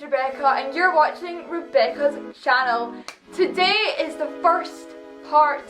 is Rebecca and you're watching Rebecca's channel. Today is the first part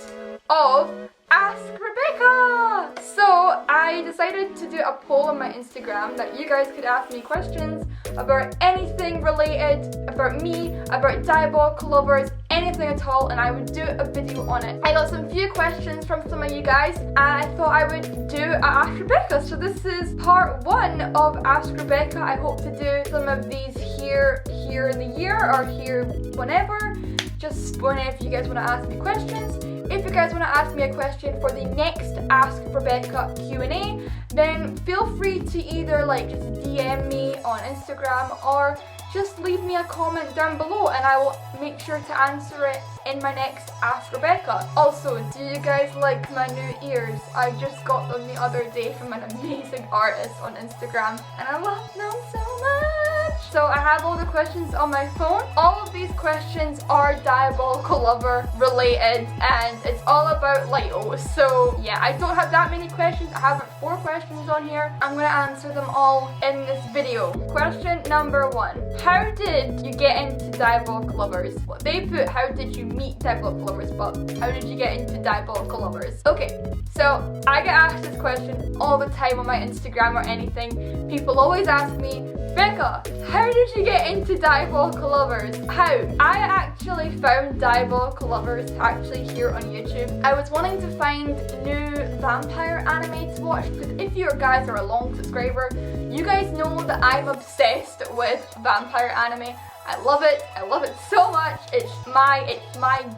of Ask Rebecca! So I decided to do a poll on my Instagram that you guys could ask me questions about anything related, about me, about Diabolical Lovers, anything at all, and I would do a video on it. I got some few questions from some of you guys and I thought I would do a Ask Rebecca. So this is part 1 of Ask Rebecca. I hope to do some of these here in the year or here whenever. Just whenever you guys want to ask me questions. If you guys want to ask me a question for the next Ask Rebecca Q&A, then feel free to either just DM me on Instagram or just leave me a comment down below and I will make sure to answer it in my next Ask Rebecca. Also, do you guys like my new ears? I just got them the other day from an amazing artist on Instagram and I love them so much. So I have all the questions on my phone. All of these questions are Diabolical Lover related and it's all about Lito. So yeah, I don't have that many questions. I have 4 questions on here. I'm gonna answer them all in this video. Question number 1. How did you get into Diabolical Lovers? Well, they put how did you meet Diabolical Lovers, but how did you get into Diabolical Lovers? Okay, so I get asked this question all the time on my Instagram or anything. People always ask me, Becca, how did you get into Diabolical Lovers? How? I actually found Diabolical Lovers actually here on YouTube. I was wanting to find new vampire anime to watch because if you guys are a long subscriber, you guys know that I'm obsessed with vampire anime. I love it so much. It's my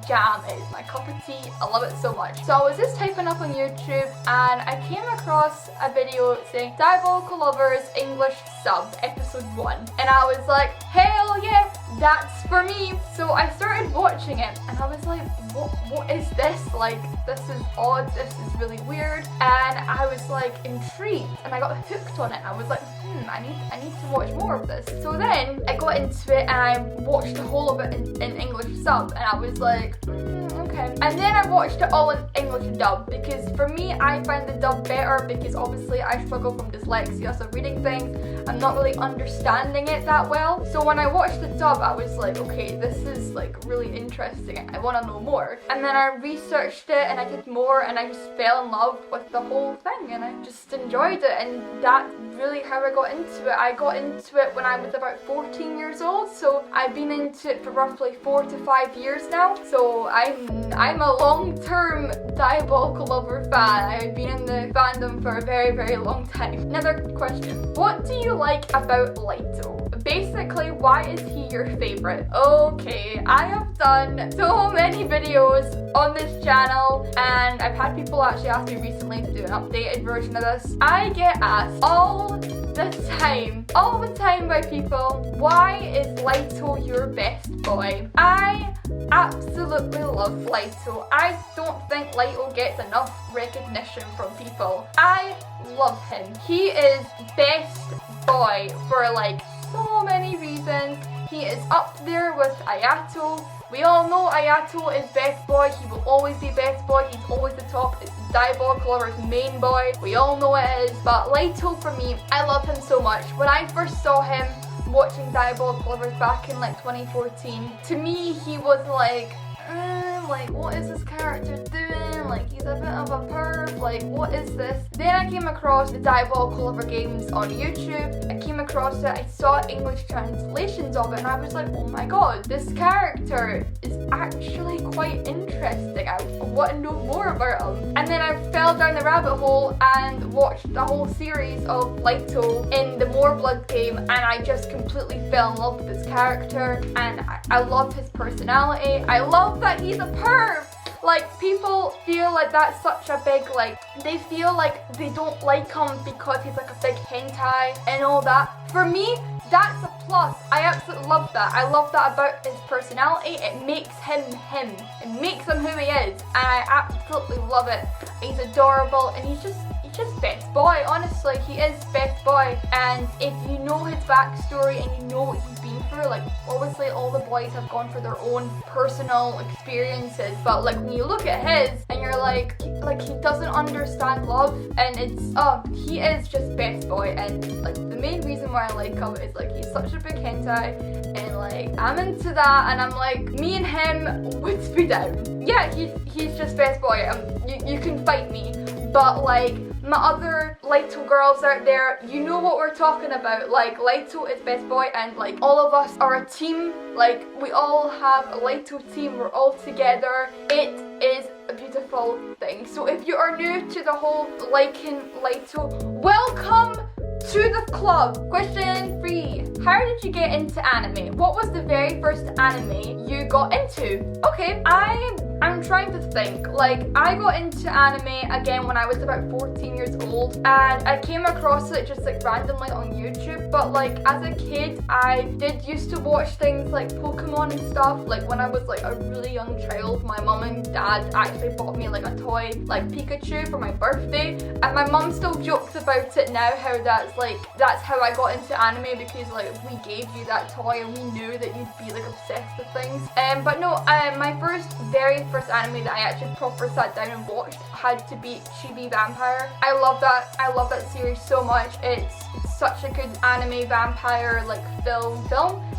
jam, it's my cup of tea. I love it so much. So I was just typing up on YouTube and I came across a video saying Diabolical Lovers English sub episode 1 and I was like, hell yeah, that's for me. So I started watching it and I was like, what is this? This is odd, this is really weird, and I was intrigued and I got hooked on it. I was like, I need to watch more of this. So then I got into it and I watched the whole of it in English sub and I was like, okay. And then I watched it all in English dub because for me, I find the dub better because obviously I struggle from dyslexia, so reading things, I'm not really understanding it that well. So when I watched the dub, I was like, okay, this is really interesting. I want to know more. And then I researched it and I did more and I just fell in love with the whole thing and I just enjoyed it, and that's really how I got into it. I got into it when I was about 14 years old, so I've been into it for roughly 4 to 5 years now. So I'm a long-term Diabolical Lover fan. I've been in the fandom for a very, very long time. Another question. What do you like about Lito? Basically, why is he your favorite? Okay, I have done so many videos on this channel and I've had people actually ask me recently to do an updated version of this. I get asked all the time by people, why is Lito your best boy? I absolutely love Lito. I don't think Lito gets enough recognition from people. I love him. He is best boy for so many reasons. He is up there with Ayato. We all know Ayato is best boy. He will always be best boy. He's always the top. It's Diabolical Lover's main boy. We all know it is. But Lito, for me, I love him so much. When I first saw him watching Diabolical Lovers back in 2014, to me he was what is this character doing? He's a bit of a perv, what is this? Then I came across the Diabolical Lover games on YouTube. I came across it, I saw English translations of it and I was like, oh my god, this character is actually quite interesting. I want to know more about him. And then I fell down the rabbit hole and watched the whole series of Lito in the More Blood game and I just completely fell in love with this character and I love his personality. I love that he's a perv. People feel that's such a big, they feel they don't like him because he's a big hentai and all that. For me, that's a plus. I absolutely love that. I love that about his personality. It makes him him. It makes him who he is. And I absolutely love it. He's adorable and he's just best best boy, honestly, he is best boy. And if you know his backstory and you know what he's been through, like obviously all the boys have gone through their own personal experiences, but like when you look at his and you're like he doesn't understand love, and he is just best boy. And like the main reason why I like him is like he's such a big hentai, and like I'm into that, and I'm like, me and him would be down. Yeah, he's just best boy. You can fight me, but like my other Leito girls out there, you know what we're talking about. Like Leito is best boy, and like all of us are a team. Like we all have a Leito team. We're all together. It is a beautiful thing. So if you are new to the whole liking Leito, welcome to the club. Question 3. How did you get into anime? What was the very first anime you got into? Okay, I'm trying to think. Like, I got into anime again when I was about 14 years old, and I came across it just like randomly on YouTube. But like as a kid, I did used to watch things like Pokemon and stuff. Like when I was like a really young child, my mom and dad actually bought me like a toy like Pikachu for my birthday, and my mom still jokes about it now, how that's how I got into anime, because like we gave you that toy and we knew that you'd be like obsessed with things. But no, my very first anime that I actually proper sat down and watched had to be Chibi Vampire. I love that series so much. It's such a good anime vampire like film.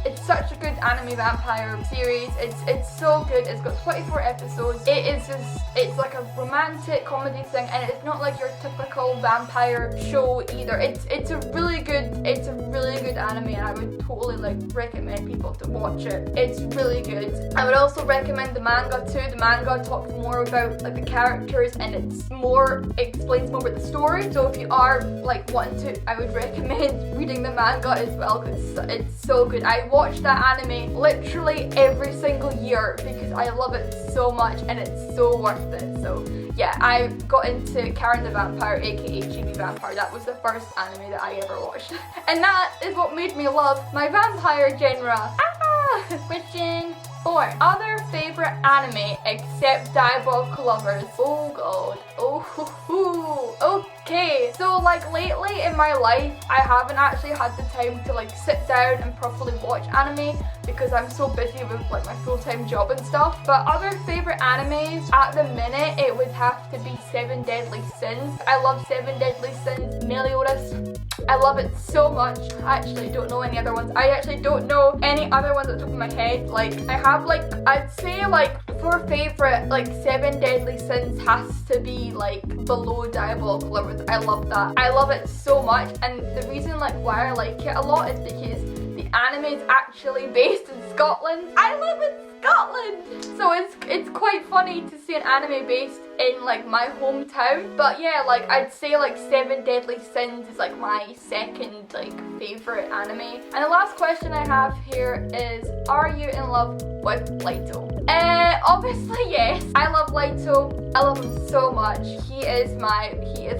It's such a good anime vampire series. It's so good. It's got 24 episodes. It's like a romantic comedy thing, and it's not like your typical vampire show either. It's a really good anime, and I would totally like recommend people to watch it. It's really good. I would also recommend the manga too. The manga talks more about like the characters, and explains more about the story. So if you are like wanting to, I would recommend reading the manga as well, because it's so good. I watch that anime literally every single year because I love it so much, and it's so worth it. So yeah, I got into Karen the Vampire, aka Chibi Vampire. That was the first anime that I ever watched. And that is what made me love my vampire genre. Question 4. Other favorite anime except Diabolical Lovers. Oh god. Okay. So like lately in my life, I haven't actually had the time to like sit down and properly watch anime because I'm so busy with like my full-time job and stuff. But other favorite animes at the minute, it would have to be Seven Deadly Sins. I love Seven Deadly Sins, Meliodas. I love it so much. I actually don't know any other ones. I actually don't know any other ones at the top of my head. Like I have like, I'd say like for favorite, like Seven Deadly Sins has to be like below Diabolical Lovers. I love that. I love it so much, and the reason like why I like it a lot is because the anime is actually based in Scotland. I live in Scotland, so it's quite funny to see an anime based in like my hometown. But yeah, like I'd say like Seven Deadly Sins is like my second like favorite anime. And the last question I have here is, are you in love with Leito? Obviously yes. I love Leito. I love him so much. He is my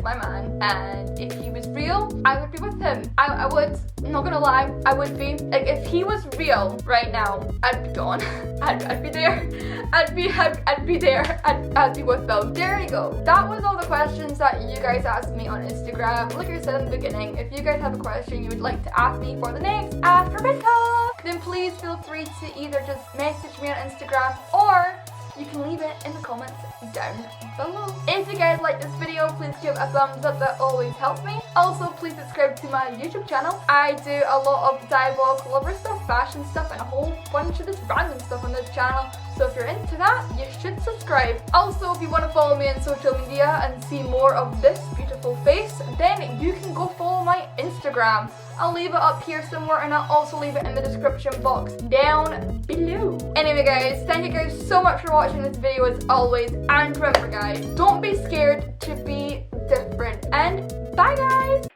man, and if he was real, I would be with him. I would, I'm not gonna lie, I would be. Like if he was real right now, I'd be gone. I'd be there. I'd be there. I'd be with them. There you go. That was all the questions that you guys asked me on Instagram. Like I said in the beginning, if you guys have a question you would like to ask me for the next Ask Rebecca, then please feel free to either just message me on Instagram, or you can leave it in the comments down below. If you guys like this video, please give a thumbs up. That always helps me. Also, please subscribe to my YouTube channel. I do a lot of Diabolical Lover stuff, fashion stuff, and a whole bunch of this random stuff on this channel. So if you're into that, you should subscribe. Also, if you want to follow me on social media and see more of this beautiful face, then you can go follow my Instagram. I'll leave it up here somewhere, and I'll also leave it in the description box down below. Anyway guys, thank you guys so much for watching this video as always, and remember guys, don't be scared to be different, and bye guys!